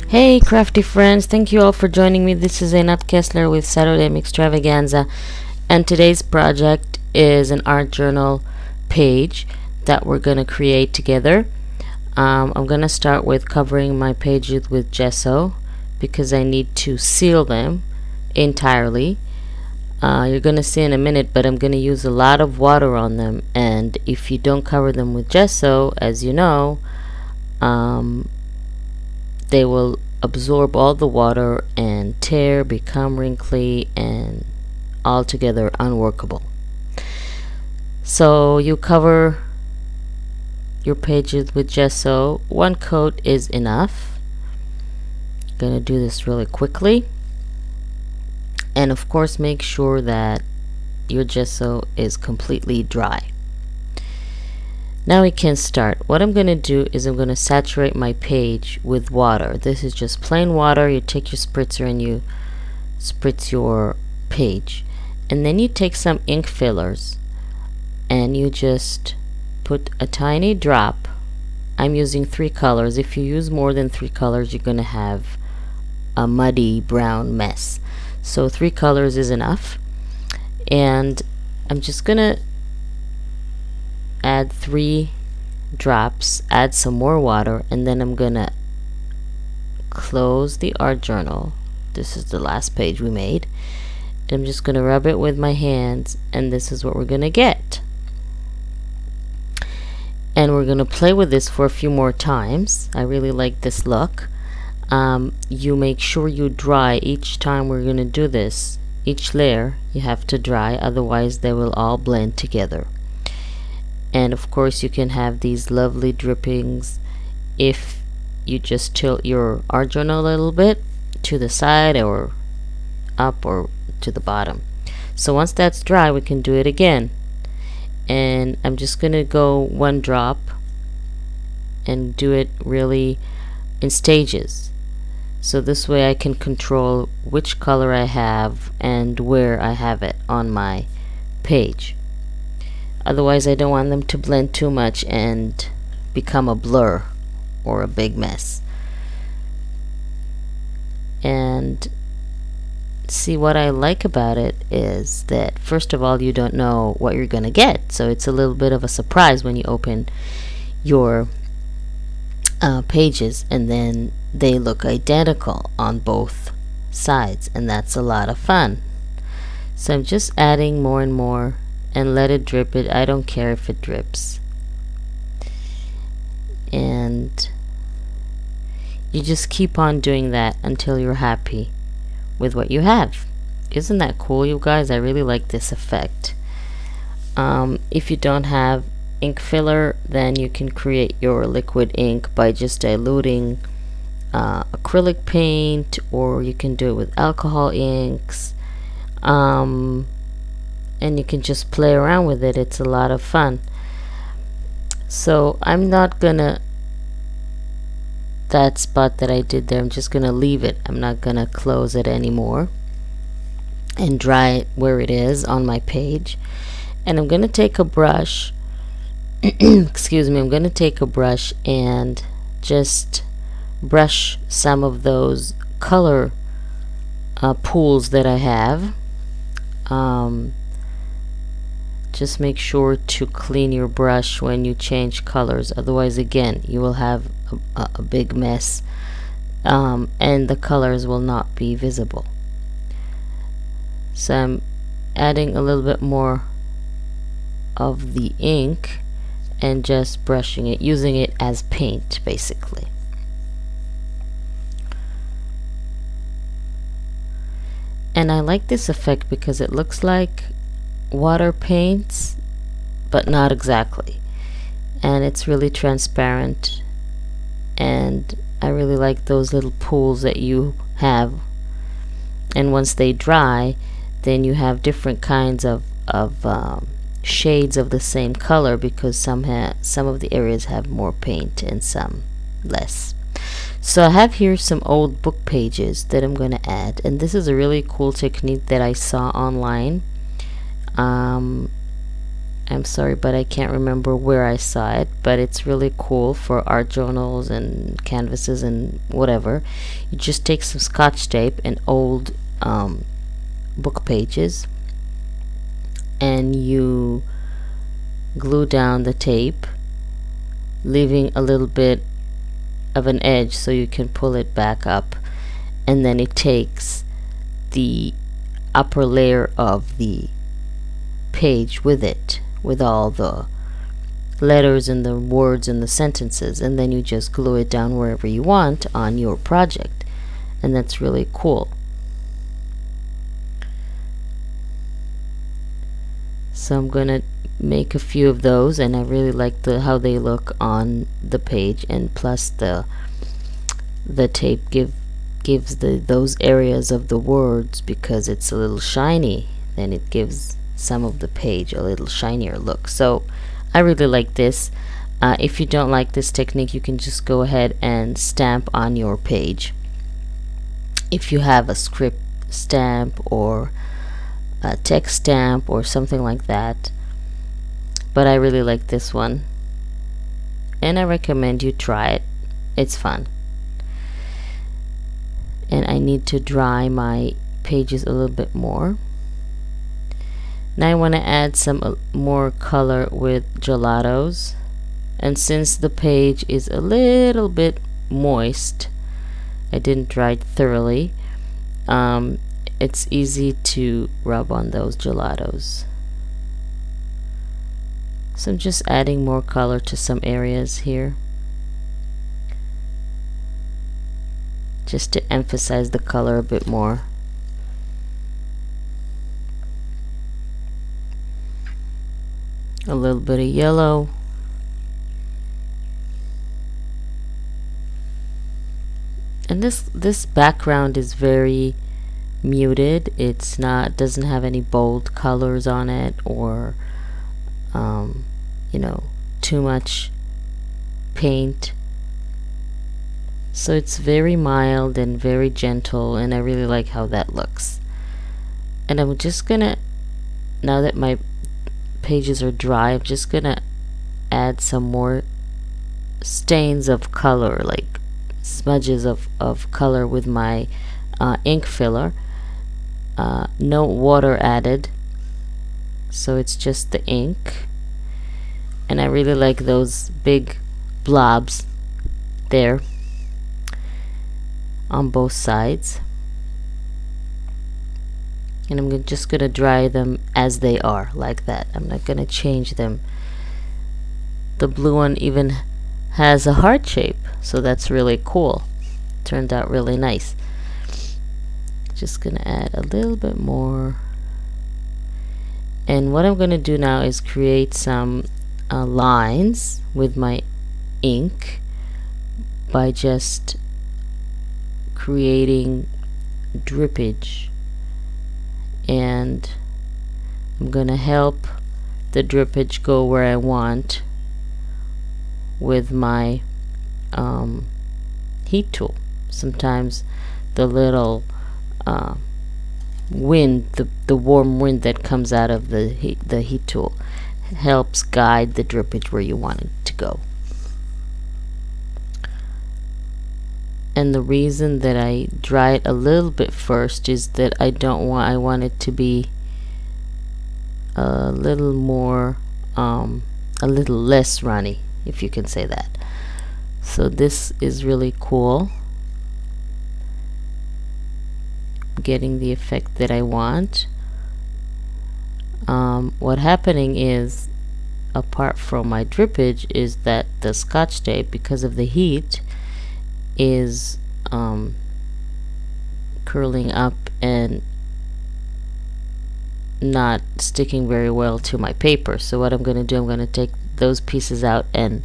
Hey, crafty friends, thank you all for joining me. This is Einat Kessler with Saturday Extravaganza, and today's project is an art journal page that we're going to create together. I'm going to start with covering my pages with gesso because I need to seal them entirely. You're going to see in a minute, but I'm going to use a lot of water on them, and if you don't cover them with gesso, as you know, they will absorb all the water and tear, become wrinkly, and altogether unworkable. So you cover your pages with gesso. One coat is enough. I'm gonna do this really quickly, and of course make sure that your gesso is completely dry. Now we can start. What I'm going to do is I'm going to saturate my page with water. This is just plain water. You take your spritzer and you spritz your page. And then you take some ink fillers and you just put a tiny drop. I'm using 3 colors. If you use more than 3 colors, you're going to have a muddy brown mess. So 3 colors is enough. And I'm just going to add 3 drops, add some more water, and then I'm gonna close the art journal. This is the last page we made. I'm just gonna rub it with my hands, and this is what we're gonna get. And we're gonna play with this for a few more times. I really like this look. You make sure you dry each time we're gonna do this. Each layer you have to dry, otherwise they will all blend together. And of course you can have these lovely drippings if you just tilt your art journal a little bit to the side or up or to the bottom. So once that's dry, we can do it again. And I'm just gonna go 1 drop and do it really in stages. So this way I can control which color I have and where I have it on my page. Otherwise, I don't want them to blend too much and become a blur or a big mess. And see, what I like about it is that first of all, you don't know what you're gonna get, so it's a little bit of a surprise when you open your pages, and then they look identical on both sides, and that's a lot of fun. So I'm just adding more and more and let it drip. I don't care if it drips. And you just keep on doing that until you're happy with what you have. Isn't that cool, you guys? I really like this effect. If you don't have ink filler, then you can create your liquid ink by just diluting acrylic paint, or you can do it with alcohol inks. And you can just play around with it. It's a lot of fun. So I'm not gonna, that spot that I did there, I'm just gonna leave it. I'm not gonna close it anymore and dry it where it is on my page. And I'm gonna take a brush excuse me, I'm gonna take a brush and just brush some of those color pools that I have. Just make sure to clean your brush when you change colors, otherwise again you will have a big mess, and the colors will not be visible. So I'm adding a little bit more of the ink and just brushing it, using it as paint basically. And I like this effect because it looks like water paints, but not exactly, and it's really transparent, and I really like those little pools that you have. And once they dry, then you have different kinds of shades of the same color, because some of the areas have more paint and some less. So I have here some old book pages that I'm going to add, and this is a really cool technique that I saw online. I'm sorry, but I can't remember where I saw it, but it's really cool for art journals and canvases and whatever. You just take some Scotch tape and old book pages, and you glue down the tape, leaving a little bit of an edge so you can pull it back up, and then it takes the upper layer of the page with it, with all the letters and the words and the sentences, and then you just glue it down wherever you want on your project, and that's really cool. So I'm gonna make a few of those, and I really like how they look on the page, and plus the tape gives those areas of the words, because it's a little shiny, then it gives some of the page a little shinier look. So I really like this. If you don't like this technique, you can just go ahead and stamp on your page. If you have a script stamp or a text stamp or something like that, but I really like this one, and I recommend you try it. It's fun. And I need to dry my pages a little bit more. Now I want to add some more color with Gelatos, and since the page is a little bit moist, I didn't dry it thoroughly, it's easy to rub on those Gelatos. So I'm just adding more color to some areas here, just to emphasize the color a bit more. A little bit of yellow. And this background is very muted. It's not, doesn't have any bold colors on it, or you know, too much paint. So it's very mild and very gentle, and I really like how that looks. And I'm just gonna, now that my pages are dry, I'm just gonna add some more stains of color, like smudges of color with my ink filler. No water added, so it's just the ink, and I really like those big blobs there on both sides. And I'm just gonna dry them as they are, like that. I'm not gonna change them. The blue one even has a heart shape, so that's really cool. Turned out really nice. Just gonna add a little bit more. And what I'm gonna do now is create some lines with my ink by just creating drippage, and I'm gonna help the drippage go where I want with my heat tool. Sometimes the little wind, the warm wind that comes out of the heat tool helps guide the drippage where you want it to go. And the reason that I dry it a little bit first is that I want it to be a little more, a little less runny, if you can say that. So this is really cool. Getting the effect that I want. What happening is, apart from my drippage, is that the Scotch tape, because of the heat, is curling up and not sticking very well to my paper. So what I'm going to do, I'm going to take those pieces out and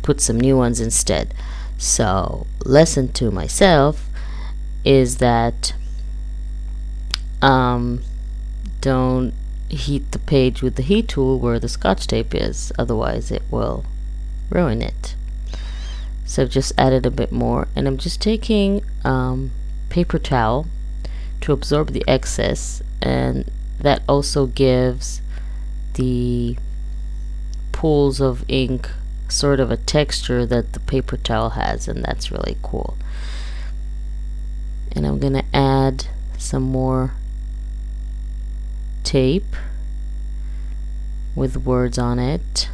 put some new ones instead. So lesson to myself is that don't heat the page with the heat tool where the Scotch tape is, otherwise it will ruin it. So I've just added a bit more, and I'm just taking paper towel to absorb the excess, and that also gives the pools of ink, sort of a texture that the paper towel has, and that's really cool. And I'm gonna add some more tape with words on it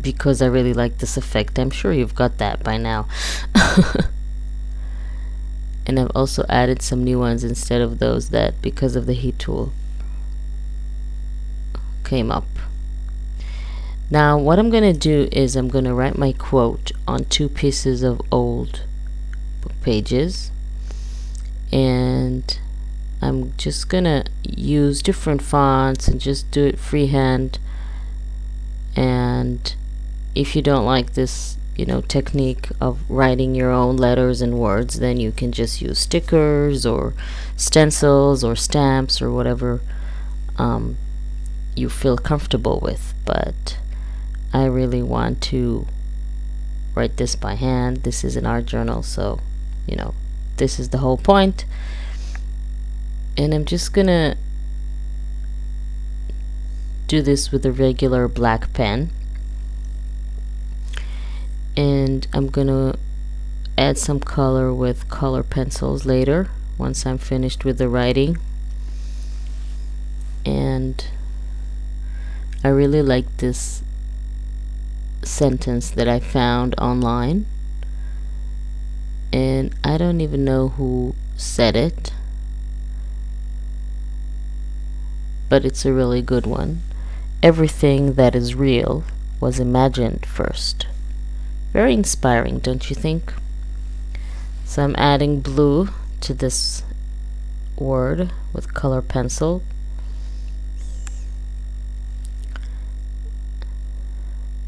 because I really like this effect. I'm sure you've got that by now. And I've also added some new ones instead of those that, because of the heat tool, came up. Now what I'm gonna do is I'm gonna write my quote on 2 pieces of old book pages, and I'm just gonna use different fonts and just do it freehand. And if you don't like this, technique of writing your own letters and words, then you can just use stickers or stencils or stamps or whatever you feel comfortable with. But I really want to write this by hand. This is an art journal, so this is the whole point. And I'm just gonna do this with a regular black pen, and I'm gonna add some color with color pencils later once I'm finished with the writing. And I really like this sentence that I found online, and I don't even know who said it, but it's a really good one. Everything that is real was imagined first. Very inspiring, don't you think? So I'm adding blue to this word with color pencil.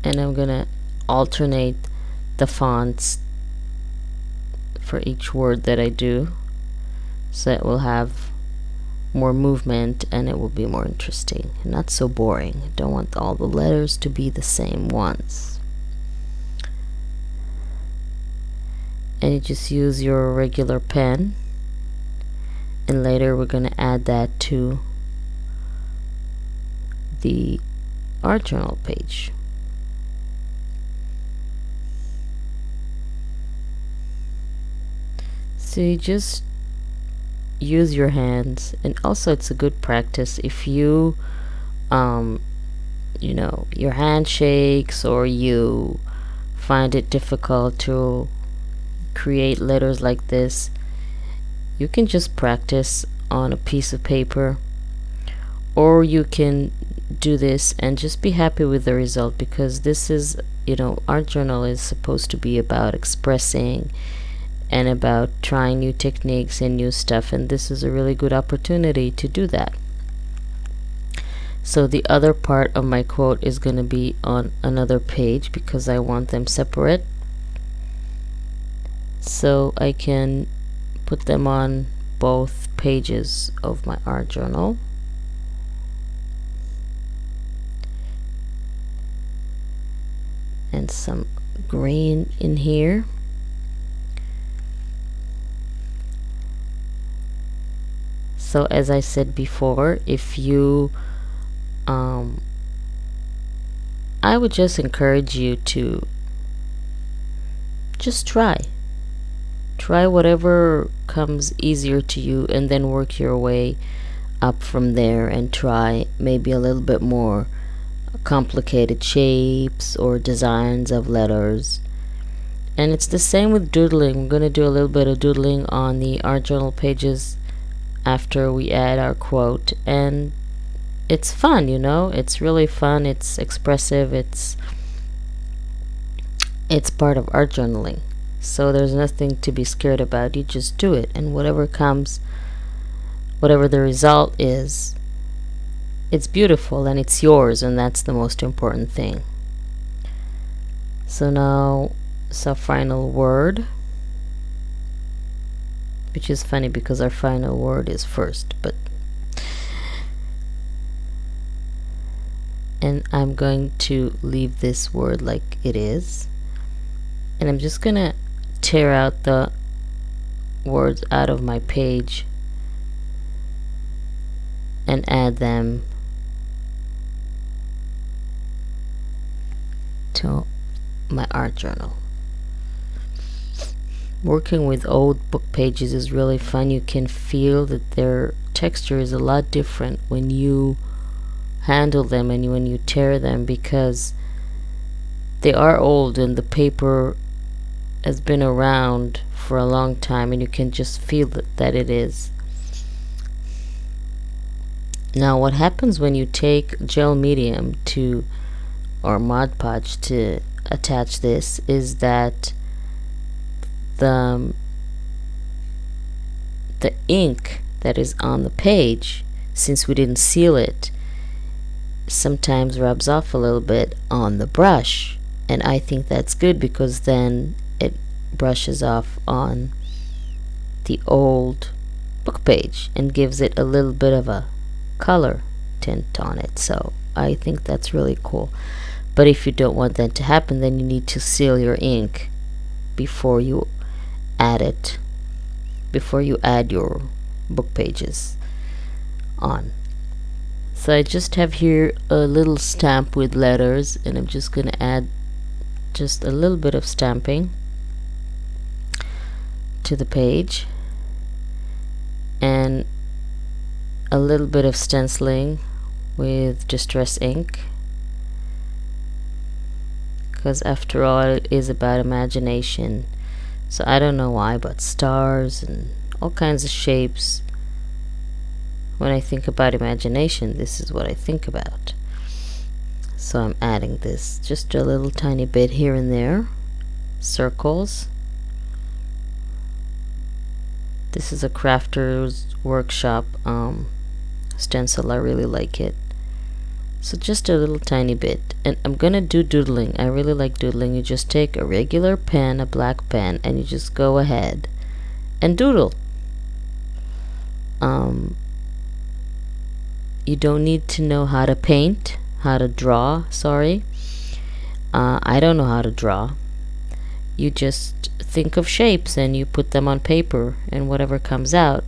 And I'm gonna alternate the fonts for each word that I do, so it will have more movement and it will be more interesting and not so boring. I don't want all the letters to be the same ones. And you just use your regular pen, and later we're going to add that to the art journal page. So you just use your hands, and also it's a good practice if you your hand shakes or you find it difficult to create letters like this. You can just practice on a piece of paper, or you can do this and just be happy with the result, because this is, art journal is supposed to be about expressing and about trying new techniques and new stuff, and this is a really good opportunity to do that. So the other part of my quote is going to be on another page because I want them separate, so I can put them on both pages of my art journal. And some green in here. So as I said before, if you I would just encourage you to just try whatever comes easier to you, and then work your way up from there and try maybe a little bit more complicated shapes or designs of letters. And it's the same with doodling. I'm going to do a little bit of doodling on the art journal pages after we add our quote, and it's fun, it's really fun, it's expressive, it's part of art journaling. So there's nothing to be scared about. You just do it, and whatever comes, whatever the result is, it's beautiful and it's yours, and that's the most important thing. So now it's our final word, which is funny because our final word is first, but and I'm going to leave this word like it is, and I'm just gonna tear out the words out of my page and add them to my art journal. Working with old book pages is really fun. You can feel that their texture is a lot different when you handle them and when you tear them, because they are old and the paper has been around for a long time, and you can just feel that it is. Now what happens when you take gel medium to or Mod Podge to attach this is that the ink that is on the page, since we didn't seal it, sometimes rubs off a little bit on the brush, and I think that's good because then it brushes off on the old book page and gives it a little bit of a color tint on it. So I think that's really cool. But if you don't want that to happen, then you need to seal your ink before you add your book pages on. So I just have here a little stamp with letters, and I'm just going to add just a little bit of stamping to the page and a little bit of stenciling with distress ink, because after all it is about imagination. So I don't know why, but stars and all kinds of shapes, when I think about imagination, this is what I think about. So I'm adding this just a little tiny bit here and there, circles. This is a Crafter's Workshop stencil. I really like it. So just a little tiny bit, and I'm gonna do doodling. I really like doodling. You just take a regular pen, a black pen, and you just go ahead and doodle. You don't need to know how to paint, how to draw, sorry. I don't know how to draw. You just think of shapes and you put them on paper, and whatever comes out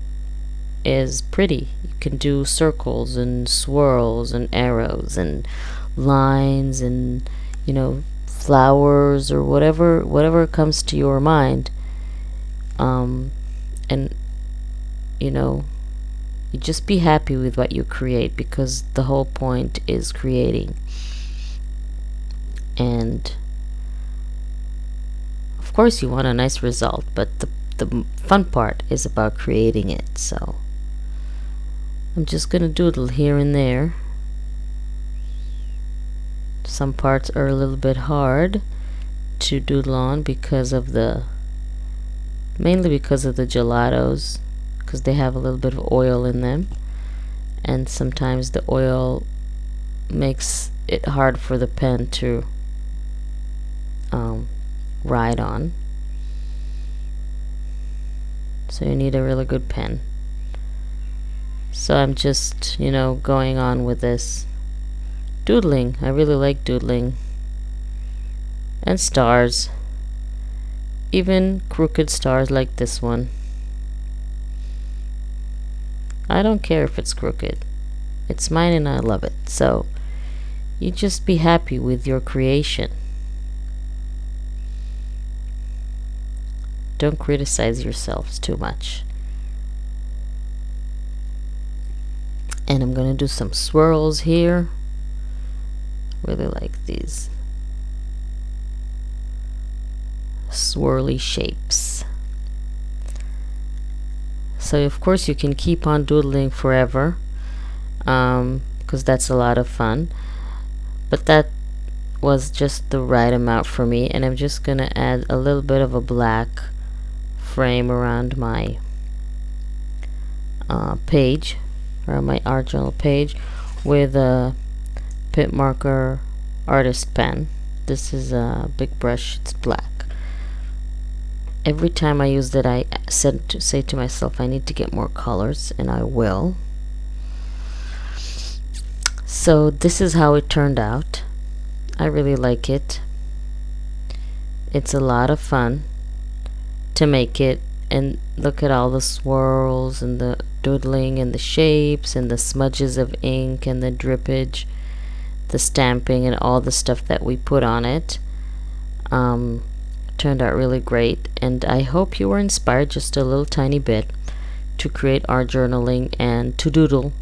is pretty. You can do circles and swirls and arrows and lines and, you know, flowers or whatever comes to your mind. And you know, you just be happy with what you create, because the whole point is creating. And of course you want a nice result, but the fun part is about creating it. So I'm just gonna doodle here and there. Some parts are a little bit hard to doodle on because of mainly because of the gelatos, because they have a little bit of oil in them, and sometimes the oil makes it hard for the pen to ride on. So you need a really good pen. So I'm just, you know, going on with this doodling. I really like doodling. And stars. Even crooked stars like this one. I don't care if it's crooked. It's mine and I love it. So you just be happy with your creation. Don't criticize yourselves too much. And I'm gonna do some swirls here. Really like these swirly shapes. So of course you can keep on doodling forever, because that's a lot of fun, but that was just the right amount for me. And I'm just gonna add a little bit of a black frame around my page, or my art journal page, with a Pit Marker artist pen. This is a big brush, it's black. Every time I use it, I say to myself, I need to get more colors, and I will. So this is how it turned out. I really like it. It's a lot of fun to make it, and look at all the swirls and the doodling and the shapes and the smudges of ink and the drippage, the stamping and all the stuff that we put on it. turned out really great, and I hope you were inspired just a little tiny bit to create art journaling and to doodle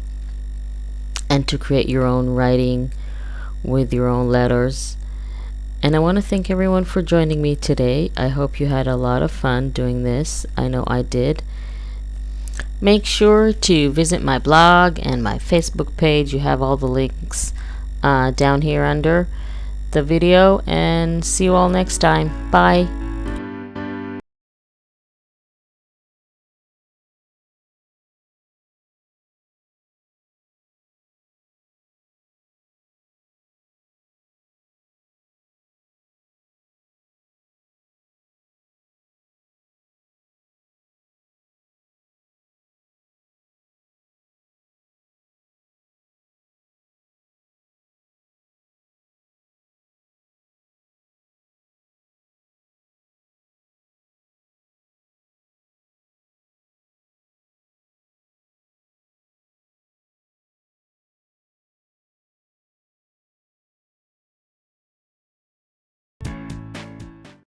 and to create your own writing with your own letters. And I want to thank everyone for joining me today. I hope you had a lot of fun doing this. I know I did. Make sure to visit my blog and my Facebook page. You have all the links down here under the video, and see you all next time. Bye.